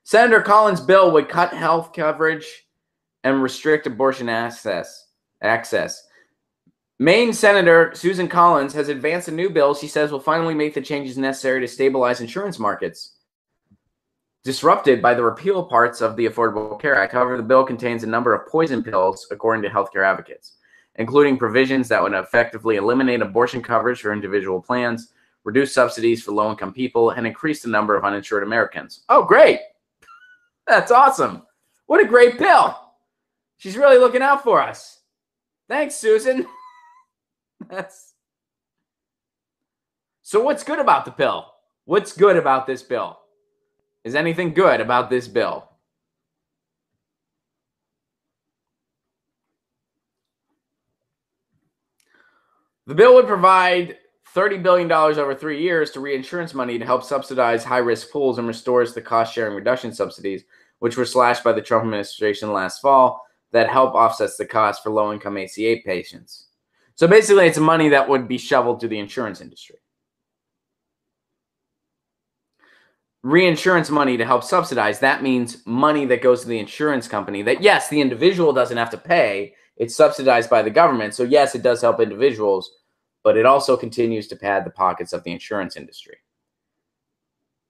Senator Collins' bill would cut health coverage and restrict abortion access. Maine Senator Susan Collins has advanced a new bill she says will finally make the changes necessary to stabilize insurance markets disrupted by the repeal parts of the Affordable Care Act. However, the bill contains a number of poison pills, according to healthcare advocates, including provisions that would effectively eliminate abortion coverage for individual plans, reduce subsidies for low-income people, and increase the number of uninsured Americans. Oh, great. That's awesome. What a great bill. She's really looking out for us. Thanks, Susan. So what's good about the bill? What's good about this bill? Is anything good about this bill? The bill would provide $30 billion over 3 years to reinsurance money to help subsidize high-risk pools and restores the cost-sharing reduction subsidies, which were slashed by the Trump administration last fall, that help offset the cost for low-income ACA patients. So basically, it's money that would be shoveled to the insurance industry. Reinsurance money to help subsidize, that means money that goes to the insurance company that, yes, the individual doesn't have to pay. It's subsidized by the government. So, yes, it does help individuals, but it also continues to pad the pockets of the insurance industry,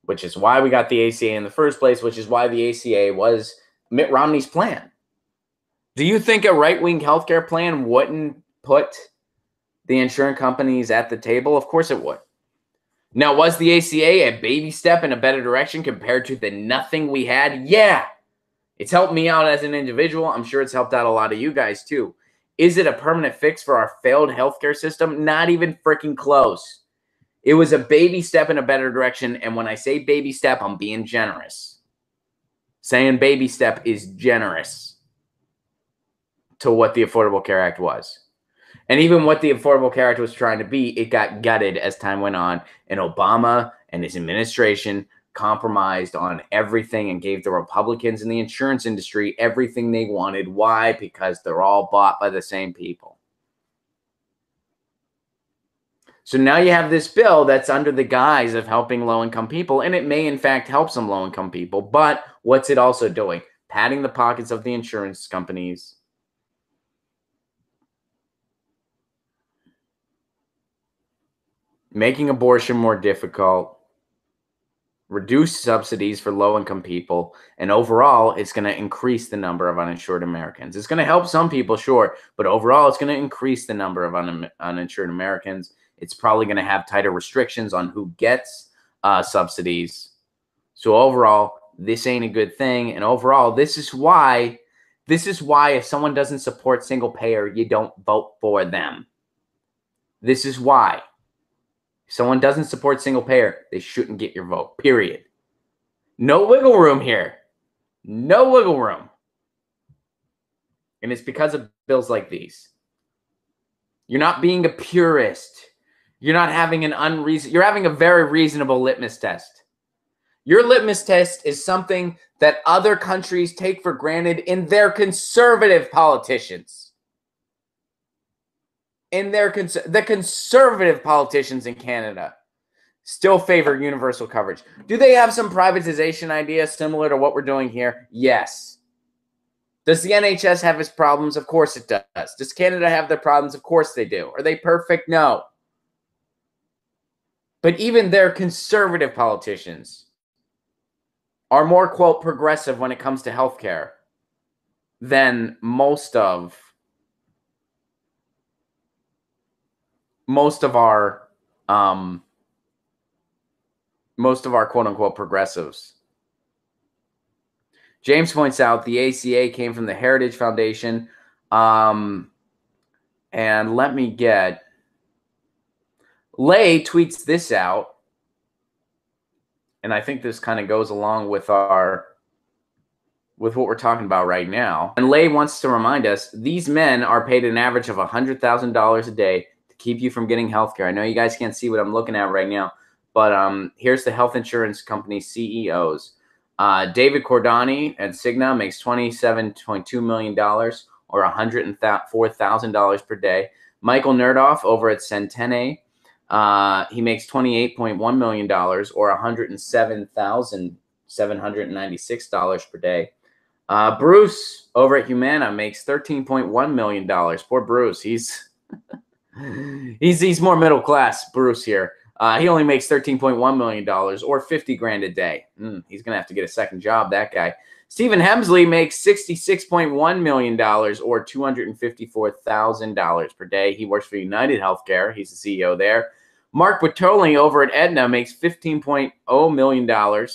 which is why we got the ACA in the first place, which is why the ACA was Mitt Romney's plan. Do you think a right-wing healthcare plan wouldn't put the insurance companies at the table? Of course it would. Now, was the ACA a baby step in a better direction compared to the nothing we had? Yeah. It's helped me out as an individual. I'm sure it's helped out a lot of you guys too. Is it a permanent fix for our failed healthcare system? Not even freaking close. It was a baby step in a better direction. And when I say baby step, I'm being generous. Saying baby step is generous to what the Affordable Care Act was. And even what the Affordable Care Act was trying to be, it got gutted as time went on. And Obama and his administration compromised on everything and gave the Republicans in the insurance industry everything they wanted. Why? Because they're all bought by the same people. So now you have this bill that's under the guise of helping low-income people, and it may, in fact, help some low-income people. But what's it also doing? Padding the pockets of the insurance companies. Making abortion more difficult, reduce subsidies for low-income people, and overall, it's going to increase the number of uninsured Americans. It's going to help some people, sure, but overall, it's going to increase the number of uninsured Americans. It's probably going to have tighter restrictions on who gets subsidies. So overall, this ain't a good thing. And overall, this is why if someone doesn't support single payer, you don't vote for them. This is why. If someone doesn't support single payer, they shouldn't get your vote, period. No wiggle room here. No wiggle room. And it's because of bills like these. You're not being a purist. You're not having you're having a very reasonable litmus test. Your litmus test is something that other countries take for granted in their conservative politicians. The conservative politicians in Canada still favor universal coverage. Do they have some privatization ideas similar to what we're doing here? Yes. Does the NHS have its problems? Of course it does. Does Canada have their problems? Of course they do. Are they perfect? No. But even their conservative politicians are more, quote, progressive when it comes to healthcare than most of our quote unquote progressives. James points out the ACA came from the Heritage Foundation. And let me get Lay tweets this out. And I think this kind of goes along with what we're talking about right now. And Lay wants to remind us, these men are paid an average of $100,000 a day to keep you from getting health care. I know you guys can't see what I'm looking at right now, but here's the health insurance company CEOs. David Cordani at Cigna makes $27.2 million or $104,000 per day. Michael Nerdoff over at Centene, he makes $28.1 million or $107,000 $796 per day. Bruce over at Humana makes $13.1 million. Poor Bruce. He's more middle class, Bruce here. He only makes $13.1 million or 50 grand a day. He's going to have to get a second job, that guy. Stephen Hemsley makes $66.1 million or $254,000 per day. He works for United Healthcare. He's the CEO there. Mark Bertoli over at Aetna makes $15.0 million or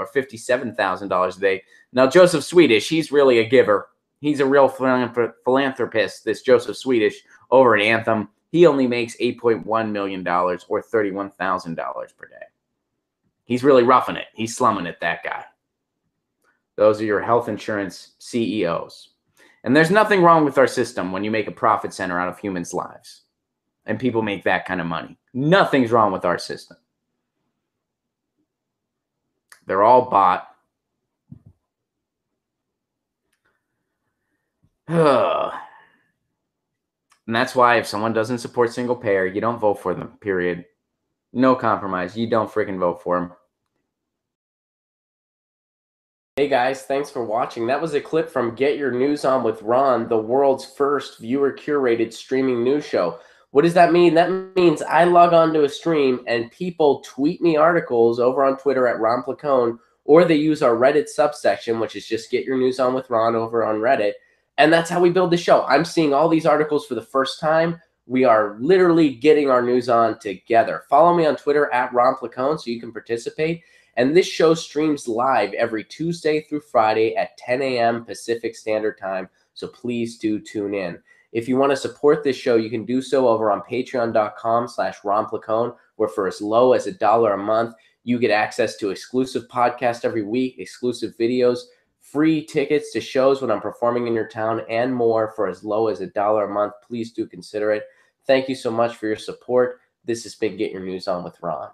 $57,000 a day. Now, Joseph Swedish, he's really a giver. He's a real philanthropist, this Joseph Swedish over at Anthem. He only makes $8.1 million or $31,000 per day. He's really roughing it. He's slumming it, that guy. Those are your health insurance CEOs. And there's nothing wrong with our system when you make a profit center out of humans' lives and people make that kind of money. Nothing's wrong with our system. They're all bought. And that's why if someone doesn't support single payer, you don't vote for them, period. No compromise. You don't freaking vote for them. Hey guys, thanks for watching. That was a clip from Get Your News On with Ron, the world's first viewer-curated streaming news show. What does that mean? That means I log on to a stream and people tweet me articles over on Twitter at Ron Placone, or they use our Reddit subsection, which is just Get Your News On with Ron over on Reddit. And that's how we build the show. I'm seeing all these articles for the first time. We are literally getting our news on together. Follow me on Twitter at Ron Placone so you can participate. And this show streams live every Tuesday through Friday at 10 a.m. Pacific Standard Time. So please do tune in. If you want to support this show, you can do so over on patreon.com/Ron Placone, where for as low as $1 a month, you get access to exclusive podcasts every week, exclusive videos, free tickets to shows when I'm performing in your town, and more for as low as $1 a month. Please do consider it. Thank you so much for your support. This has been Get Your News On with Ron.